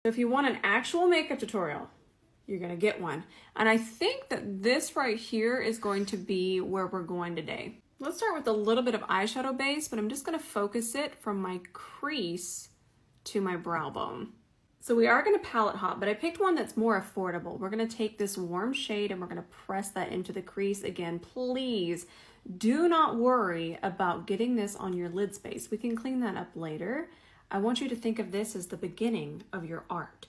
So if you want an actual makeup tutorial, you're gonna get one. And I think that this right here is going to be where we're going today. Let's start with a little bit of eyeshadow base, but I'm just gonna focus it from my crease to my brow bone. So we are gonna palette hop, but I picked one that's more affordable. We're gonna take this warm shade and we're gonna press that into the crease. Again, please do not worry about getting this on your lid space. We can clean that up later. I want you to think of this as the beginning of your art.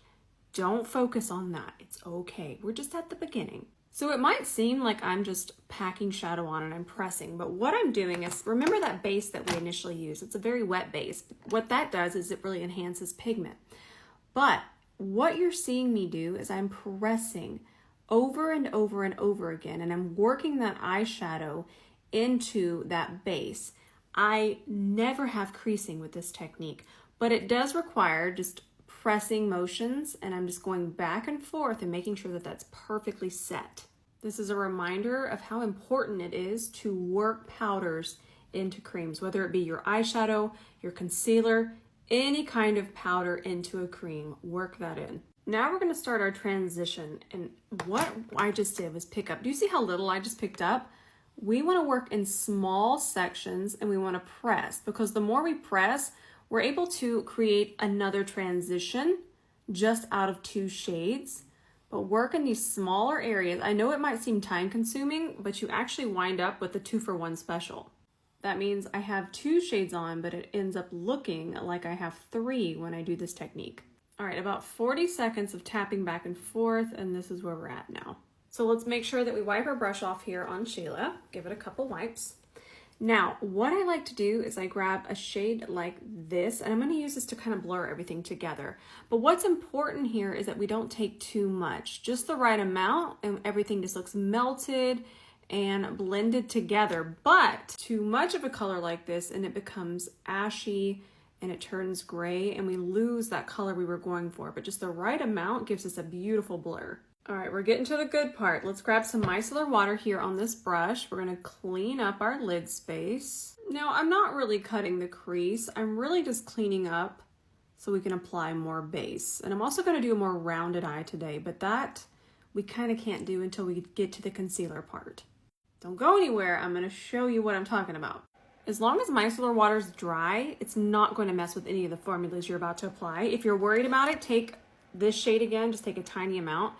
Don't focus on that. It's okay. We're just at the beginning. So it might seem like I'm just packing shadow on and I'm pressing, but what I'm doing is, remember that base that we initially used? It's a very wet base. What that does is it really enhances pigment. But what you're seeing me do is I'm pressing over and over and over again, and I'm working that eyeshadow into that base. I never have creasing with this technique, but it does require just pressing motions, and I'm just going back and forth and making sure that that's perfectly set. This is a reminder of how important it is to work powders into creams, whether it be your eyeshadow, your concealer, any kind of powder into a cream, work that in. Now we're gonna start our transition, and what I just did was pick up. Do you see how little I just picked up? We wanna work in small sections and we wanna press, because the more we press, we're able to create another transition just out of two shades, but work in these smaller areas. I know it might seem time consuming, but you actually wind up with a 2-for-1 special. That means I have 2 shades on, but it ends up looking like I have 3 when I do this technique. All right, about 40 seconds of tapping back and forth, and this is where we're at now. So let's make sure that we wipe our brush off here on Sheila. Give it a couple wipes. Now, what I like to do is I grab a shade like this, and I'm gonna use this to kind of blur everything together. But what's important here is that we don't take too much, just the right amount, and everything just looks melted and blended together. But too much of a color like this and it becomes ashy and it turns gray and we lose that color we were going for. But just the right amount gives us a beautiful blur. All right, we're getting to the good part. Let's grab some micellar water here on this brush. We're gonna clean up our lid space. Now, I'm not really cutting the crease. I'm really just cleaning up so we can apply more base. And I'm also gonna do a more rounded eye today, but that we kind of can't do until we get to the concealer part. Don't go anywhere. I'm gonna show you what I'm talking about. As long as micellar water is dry, it's not going to mess with any of the formulas you're about to apply. If you're worried about it, take this shade again, just take a tiny amount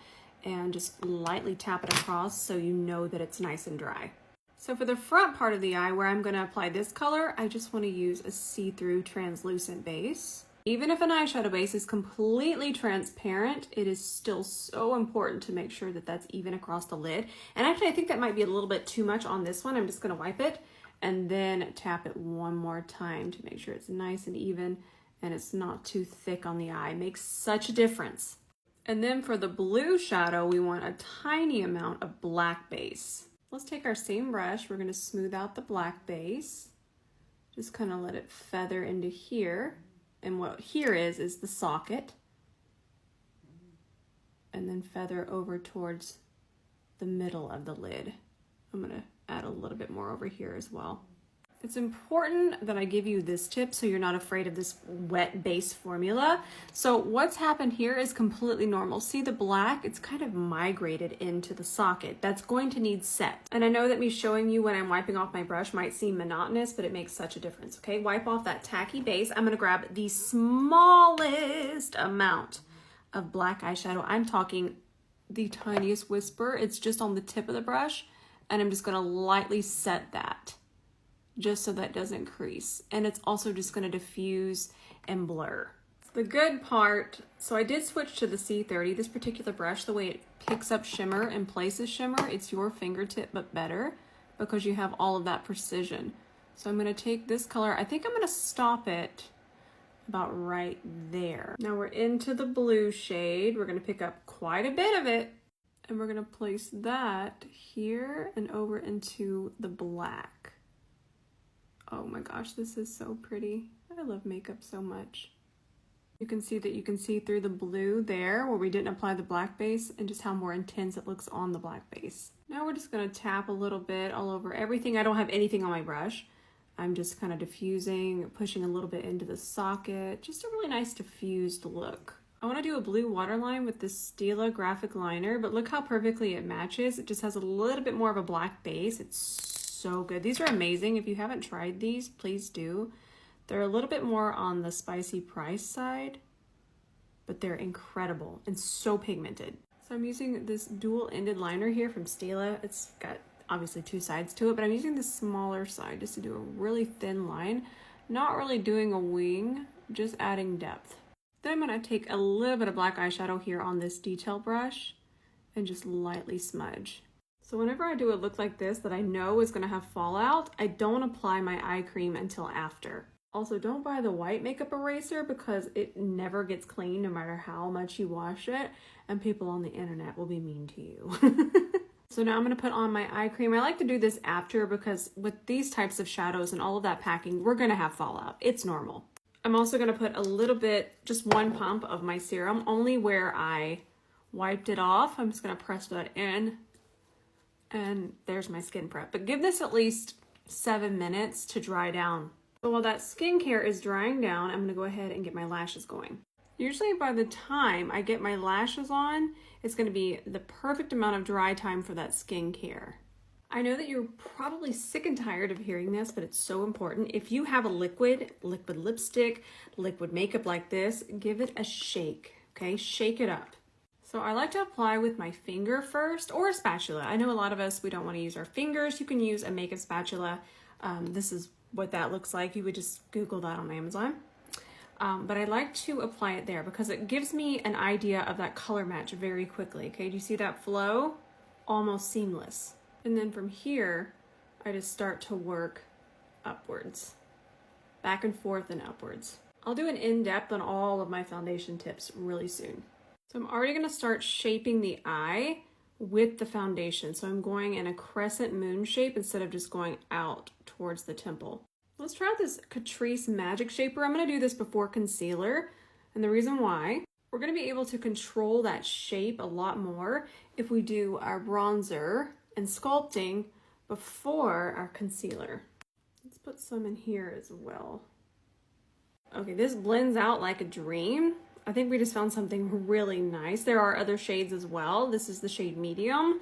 and just lightly tap it across so you know that it's nice and dry. So for the front part of the eye where I'm gonna apply this color, I just wanna use a see-through translucent base. Even if an eyeshadow base is completely transparent, it is still so important to make sure that that's even across the lid. And actually, I think that might be a little bit too much on this one. I'm just gonna wipe it and then tap it one more time to make sure it's nice and even and it's not too thick on the eye. It makes such a difference. And then for the blue shadow, we want a tiny amount of black base. Let's take our same brush. We're gonna smooth out the black base. Just kind of let it feather into here. And what here is the socket. And then feather over towards the middle of the lid. I'm gonna add a little bit more over here as well. It's important that I give you this tip so you're not afraid of this wet base formula. So what's happened here is completely normal. See the black? It's kind of migrated into the socket. That's going to need set. And I know that me showing you when I'm wiping off my brush might seem monotonous, but it makes such a difference, okay? Wipe off that tacky base. I'm gonna grab the smallest amount of black eyeshadow. I'm talking the tiniest whisper. It's just on the tip of the brush, and I'm just gonna lightly set that, just so that doesn't crease. And it's also just gonna diffuse and blur. The good part, so I did switch to the C30. This particular brush, the way it picks up shimmer and places shimmer, it's your fingertip but better because you have all of that precision. So I'm gonna take this color, I think I'm gonna stop it about right there. Now we're into the blue shade. We're gonna pick up quite a bit of it and we're gonna place that here and over into the black. Oh my gosh, this is so pretty. I love makeup so much. You can see that you can see through the blue there where we didn't apply the black base and just how more intense it looks on the black base. Now we're just gonna tap a little bit all over everything. I don't have anything on my brush. I'm just kind of diffusing, pushing a little bit into the socket. Just a really nice diffused look. I want to do a blue waterline with this Stila graphic liner, but look how perfectly it matches. It just has a little bit more of a black base. It's so good. These are amazing. If you haven't tried these, please do. They're a little bit more on the spicy price side, but they're incredible and so pigmented. So I'm using this dual-ended liner here from Stila. It's got obviously two sides to it, but I'm using the smaller side just to do a really thin line. Not really doing a wing, just adding depth. Then I'm going to take a little bit of black eyeshadow here on this detail brush and just lightly smudge. So whenever I do a look like this that I know is going to have fallout, I don't apply my eye cream until after. Also, don't buy the white makeup eraser because it never gets clean no matter how much you wash it, and people on the internet will be mean to you. So now I'm going to put on my eye cream. I like to do this after because with these types of shadows and all of that packing, we're going to have fallout. It's normal. I'm also going to put a little bit, just one pump of my serum, only where I wiped it off. I'm just going to press that in, and there's my skin prep. But give this at least 7 minutes to dry down. So while that skincare is drying down, I'm going to go ahead and get my lashes going. Usually by the time I get my lashes on, it's going to be the perfect amount of dry time for that skincare. I know that you're probably sick and tired of hearing this, but it's so important. If you have a liquid lipstick, liquid makeup like this, give it a shake, okay? Shake it up. So I like to apply with my finger first, or a spatula. I know a lot of us, we don't want to use our fingers. You can use a makeup spatula. This is what that looks like. You would just Google that on Amazon. But I like to apply it there because it gives me an idea of that color match very quickly. Okay, do you see that flow? Almost seamless. And then from here, I just start to work upwards, back and forth and upwards. I'll do an in-depth on all of my foundation tips really soon. So I'm already gonna start shaping the eye with the foundation. So I'm going in a crescent moon shape instead of just going out towards the temple. Let's try out this Catrice Magic Shaper. I'm going to do this before concealer. And the reason why, we're going to be able to control that shape a lot more if we do our bronzer and sculpting before our concealer. Let's put some in here as well. Okay, this blends out like a dream. I think we just found something really nice. There are other shades as well. This is the shade Medium.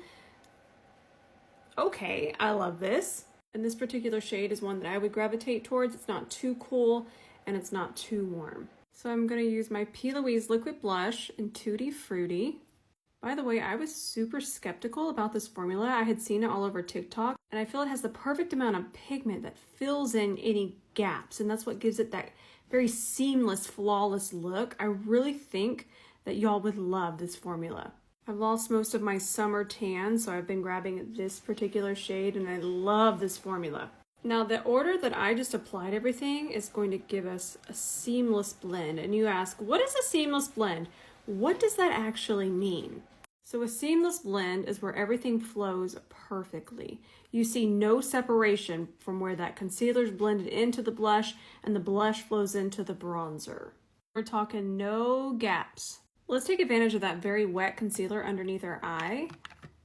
Okay, I love this. And this particular shade is one that I would gravitate towards. It's not too cool and it's not too warm. So I'm going to use my P. Louise Liquid Blush in Tutti Frutti. By the way, I was super skeptical about this formula. I had seen it all over TikTok, and I feel it has the perfect amount of pigment that fills in any gaps, and that's what gives it that very seamless, flawless look. I really think that y'all would love this formula. I've lost most of my summer tan, so I've been grabbing this particular shade, and I love this formula. Now, the order that I just applied everything is going to give us a seamless blend. And you ask, what is a seamless blend? What does that actually mean? So a seamless blend is where everything flows perfectly. You see no separation from where that concealer is blended into the blush and the blush flows into the bronzer. We're talking no gaps. Let's take advantage of that very wet concealer underneath our eye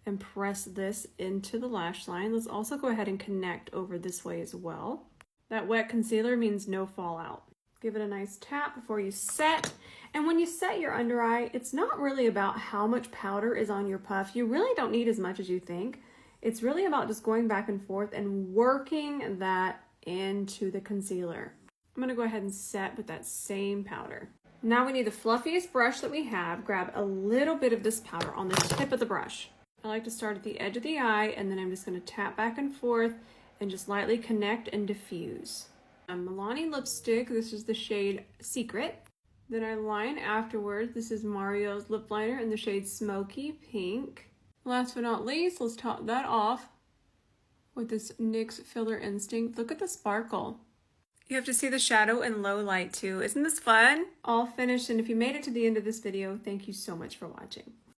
and press this into the lash line. Let's also go ahead and connect over this way as well. That wet concealer means no fallout. Give it a nice tap before you set. And when you set your under eye, it's not really about how much powder is on your puff. You really don't need as much as you think. It's really about just going back and forth and working that into the concealer. I'm gonna go ahead and set with that same powder. Now we need the fluffiest brush that we have. Grab a little bit of this powder on the tip of the brush. I like to start at the edge of the eye, and then I'm just going to tap back and forth and just lightly connect and diffuse. A Milani lipstick, this is the shade Secret. Then I line afterwards. This is Mario's lip liner in the shade Smoky Pink. Last but not least, let's top that off with this NYX Filler Instinct. Look at the sparkle. You have to see the shadow in low light too. Isn't this fun? All finished, and if you made it to the end of this video, thank you so much for watching.